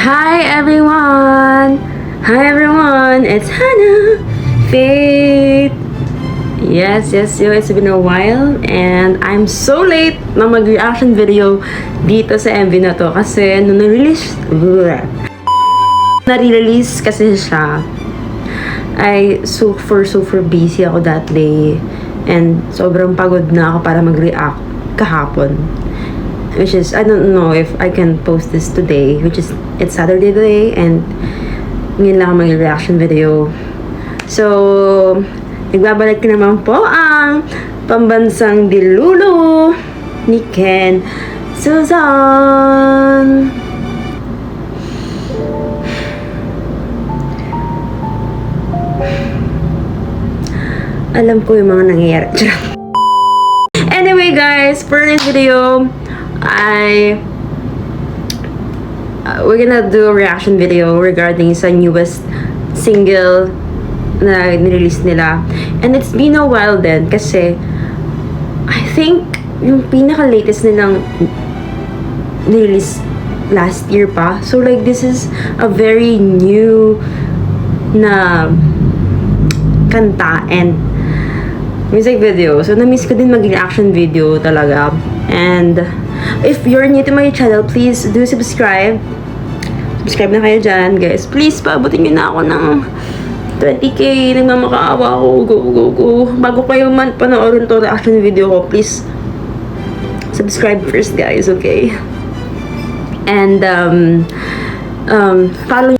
Hi everyone! Hi everyone! It's Hannah! Faith! Yes, it's been a while and I'm so late na mag-reaction video dito sa MV na to kasi nung na-release kasi siya ay super busy ako that day and sobrang pagod na ako para mag-react kahapon. Which is, I don't know if I can post this today, which is, it's Saturday today, and ngayon lang ako mag-reaction video. So, nagbabalik na naman po ang pambansang Dilulu ni Ken Suzanne. Alam ko yung mga nangyayari. Anyway guys, for this video, we're gonna do a reaction video regarding sa newest single na nirelease nila. And it's been a while then kasi I think yung pinaka-latest nilang nirelease last year pa. So like this is a very new na kanta and music video. So na-miss ko din mag-reaction video talaga. And if you're new to my channel, please do subscribe. Subscribe na kayo dyan, guys. Please, paabutin nyo na ako ng 20k. Nagmamakaawa ako. Go. Bago kayo man panoorin to reaction video ko, please subscribe first, guys, okay? And, follow.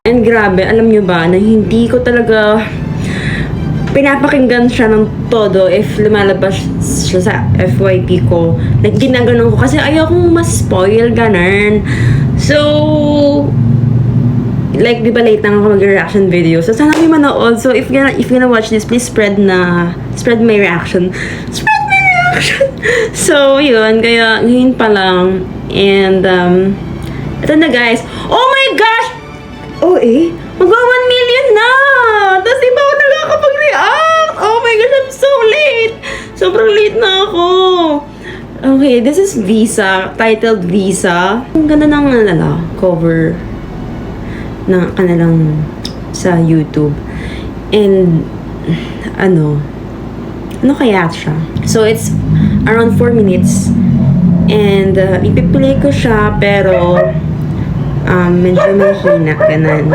And grabe, alam nyo ba, na hindi ko talaga pinapakinggan siya ng todo if lumalabas siya sa FYP ko. Like, ginaganon ko kasi ayaw kong mas-spoil, ganun. So, like, di ba late na ako mag-reaction video? So, sana may manood. So, if you're gonna watch this, please spread my reaction. Spread my reaction! So, yun. Kaya, ngayon pa lang. And, ito na guys. Oh my gosh! Oh magwa 1 million na! Tapos di ba ako nakakapag-react? Oh my gosh, I'm so late! Sobrang late na ako. Okay, this is Visa, titled Visa. Ang ganda ng cover ng kanilang sa YouTube. And, ano kaya siya? So, it's around 4 minutes. And, ipiplay ko siya, pero medyo may hina, ganun.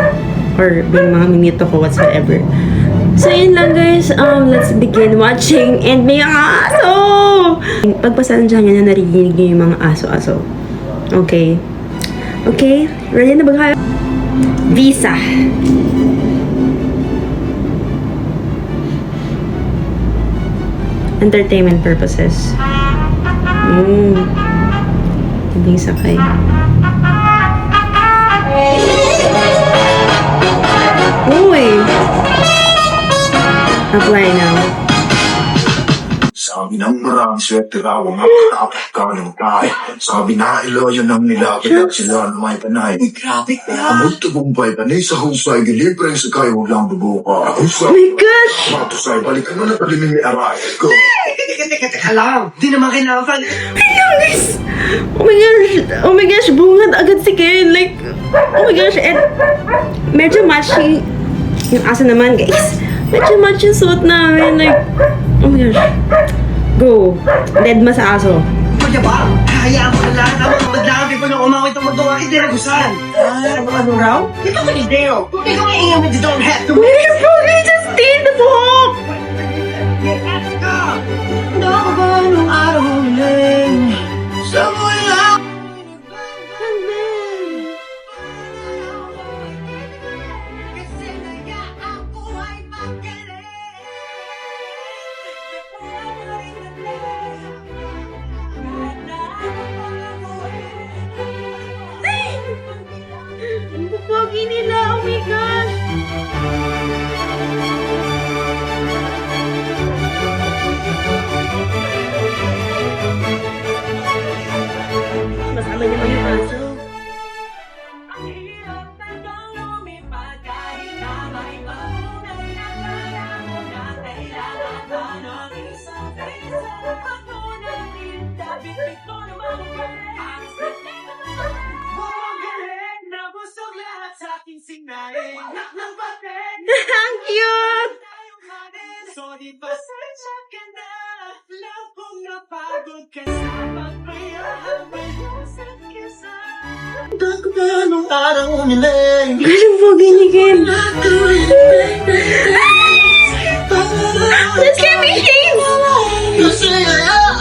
Or yung mga mimute ko whatsoever. So, yun lang guys. Let's begin watching. And may aso! Pagpasansyahan nyo na narinig nyo yung mga aso-aso. Okay? Okay? Ready na ba kayo? Visa. Entertainment purposes. Visa kayo. Uy! Apply now. Sabi ng maraming swerte raw ang nakatapos ka ng tayo. Sabi na iloyo ng nilapit at sila na may panay. Grabe ka! Ang magtagumpay panay sa husay, gilibre sa kayo lang bubuka. Oh my gosh! Matusay, balikan mo na taliming ni Aray. Go! Teka lang! Di naman kailangan. Guys! Oh my gosh! Bungad agad si Ken. Like, oh my gosh! And medyo matchy yung aso naman, guys. Medyo matchy yung suot namin. Like, oh my gosh. Go. Dead ma sa aso. Kuya ba? Hayaan mo na lahat ang mga maglabi pa nung umawit ang magdawa hindi nagusan. Ano raw? Ito ka ni Deo. Ikaw ang ingay with you don't have to. Wait, Pogi! Just stay the book! Nakaba nung araw huling sa mula. Ang pogi nila! Oh my gosh! Masama naman yung aso. Kailangan ka ng isang face. Ako na din, dapat ito naman. Ang cute! Sorry, pasensya ka na. Love kong napagod ka sa pagpayaman. Nung araw nilang Anong pogi ni Ken? Let's get me Shane! kasi ako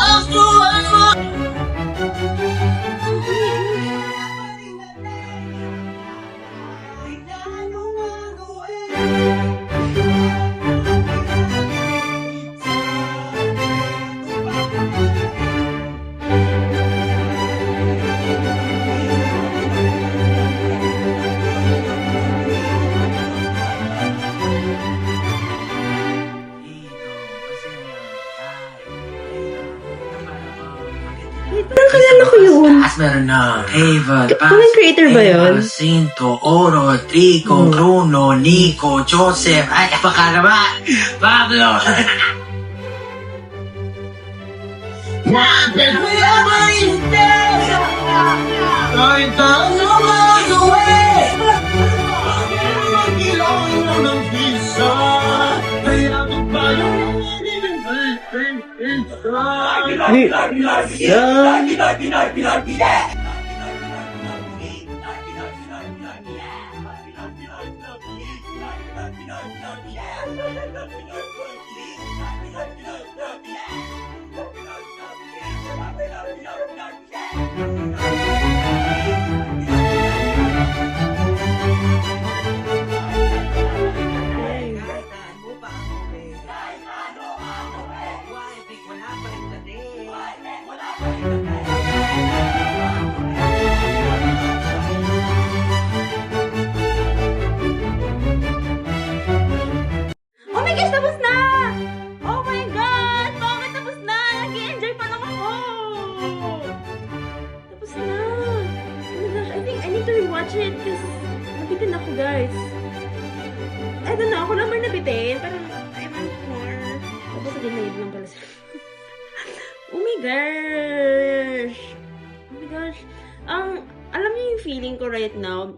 Wait, parang kalala ko yun. Meron na Ava, Anong creator ba yun? Jacinto, Oro, Trico, Bruno, Nico, Joseph, ay, baka naman, Pablo. Oh my gosh, tapos na! Oh my God! Bakit tapos na? Nag-i-enjoy pa lang ako! Tapos na! Oh my gosh, I think I need to rewatch it because nabitin ako, guys. I don't know, ako naman nabitin. Pero I want more. Tapos delayed lang pala sila. Oh my gosh! Oh my gosh. Alam niyo yung feeling ko right now?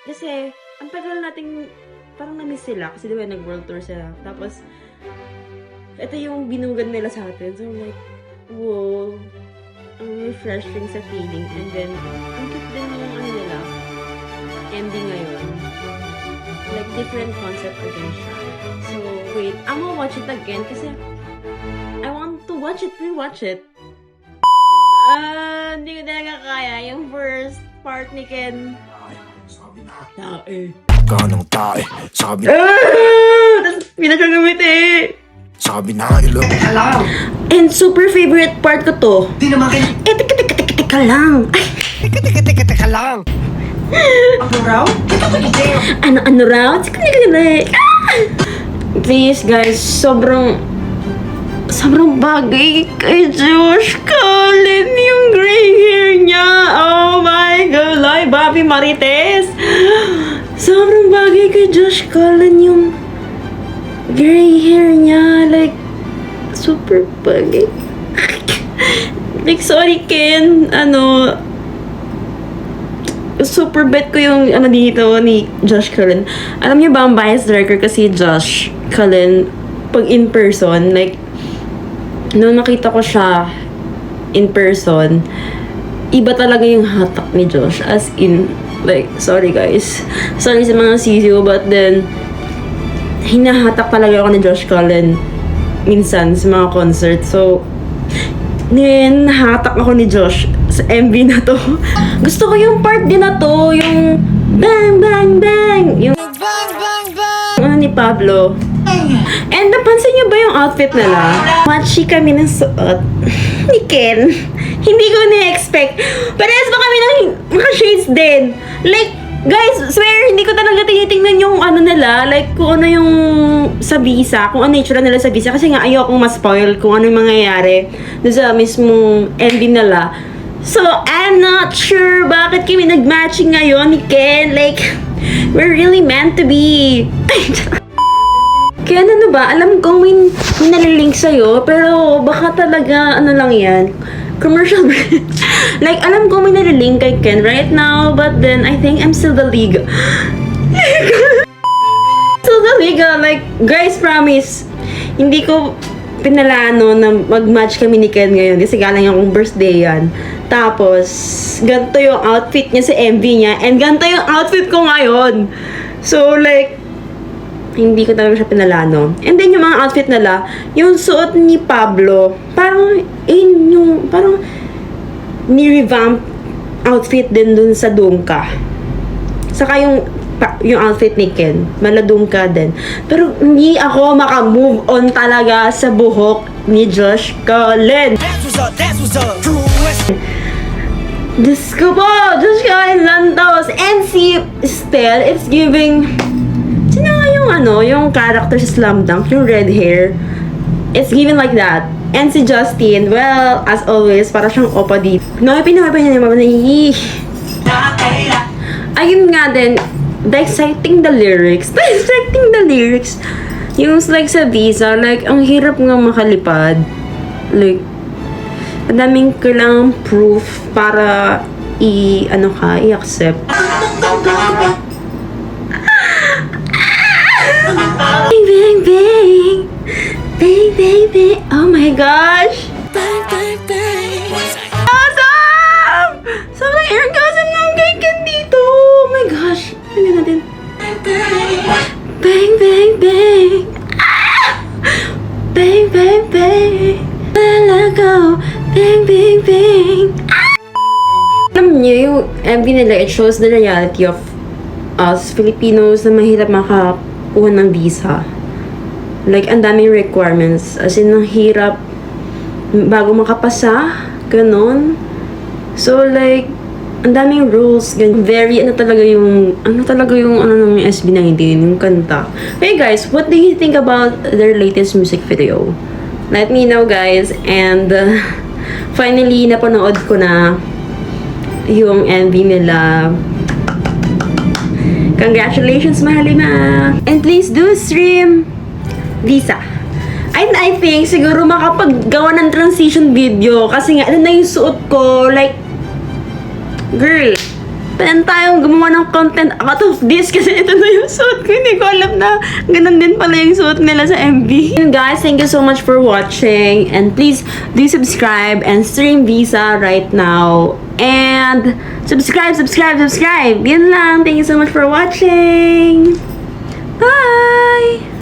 Kasi, ang tagal nating parang na-miss sila kasi diba nag-world tour sila. Tapos, ito yung binugan nila sa atin. So, I'm like, wow. Ang refreshing sa feeling. And then, ang cute din yung ano nila. MD ngayon. Like, different concept again siya. So, wait. I'm gonna watch it again kasi I want to watch it, rewatch it. Hindi ko talaga kaya. Yung first part ni Ken. Sabi na, Tae. kanang tae. Sabi Tapos, pinagkagamit eh. sabi na ilo. Alam, And super favorite part ko to. di naman kayo. Teka lang. Ay, Teka lang. Ano raw? Ito ko ideo. ano raw? Please, guys, sobrang bagay kay Josh Cullen yung gray hair niya. Oh my God, like Bobby Marites. Sobrang bagay kay Josh Cullen yung gray hair niya. Like, super bagay. Like, sorry, Ken. Super bet ko yung dito ni Josh Cullen. Alam niyo ba ang bias director kasi Josh Cullen pag in person, like, nung nakita ko siya in person, iba talaga yung hatak ni Josh. As in, like, sorry guys. Sorry sa mga sisiyo, but then, hinahatak talaga ako ni Josh Cullen minsan sa mga concert. So, hatak ako ni Josh sa MV na to. Gusto ko yung part din na to, yung bang, bang, bang, yung bang, bang, bang, ni Pablo. And napansin niyo ba yung outfit nila? Matchy kami ng suot ni Ken. Hindi ko na-expect. Parehas ba kami ng mga shades din? Like, guys, swear, hindi ko talaga tinitingnan yung ano nila. Like, kung ano yung sa visa. Kung ano yung itsura nila sa visa. Kasi nga, ayokong ma-spoil kung ano yung mangyayari doon sa mismong ending nila. So, I'm not sure bakit kami nag-matching ngayon ni Ken. Like, we're really meant to be. Kaya ano ba, alam kong may nalilink sa'yo, pero baka talaga, ano lang yan, commercial break. Like, alam ko may nalilink kay Ken right now, but then I think I'm still the league. Still the league, like, guys, promise, hindi ko pinalano na mag-match kami ni Ken ngayon kasi galing akong birthday yan. Tapos, ganito yung outfit niya sa MV niya and ganito yung outfit ko ngayon. So, like, hindi ko talaga siya pinalano. And then, yung mga outfit nila, yung suot ni Pablo, parang, parang, ni-revamp outfit din dun sa Dungka. Saka yung outfit ni Ken, maladungka din. Pero, hindi ako makamove on talaga sa buhok ni Josh Cullen. Diyos ko po! Josh Cullen Lantos! And si Stell, it's giving... Sino nga yung character sa Slam Dunk, yung red hair. It's given like that. And si Justin, well, as always, para siyang opa dito. No, pinapay niya naman ayun nga din, dissecting the lyrics. Yung like sa visa, like, ang hirap nga makalipad. Like, ang daming kailangang proof para i-accept. Bang, bang, bang, bang, bang. Oh my gosh! Bang, bang, bang. Awesome! Sobrang orgasm ng Ken dito! Oh my gosh! Tingnan natin. Bang, bang, bang! Ah! Bang, bang, bang! Let go! Bang, bang, bang! Ah! Alam niyo, yung MV nila, it shows the reality of us Filipinos na mahirap makakuha ng visa. Like, ang daming requirements. As in, ang hirap bago makapasa. Ganon. So, like, ang daming rules. Very, ng SB19, yung kanta. Hey guys, what do you think about their latest music video? Let me know, guys. And, finally, napanood ko na yung MV nila. Congratulations, Mahalima! And please do stream Visa. And I think siguro makapaggawa ng transition video kasi nga, na yung suot ko, like, girl, pwede tayong gumawa ng content out of this kasi ito na yung suot ko. Hindi ko alam na ganun din pala yung suot nila sa MV. And guys, thank you so much for watching. And please do subscribe and stream Visa right now. And subscribe! Yun lang. Thank you so much for watching. Bye!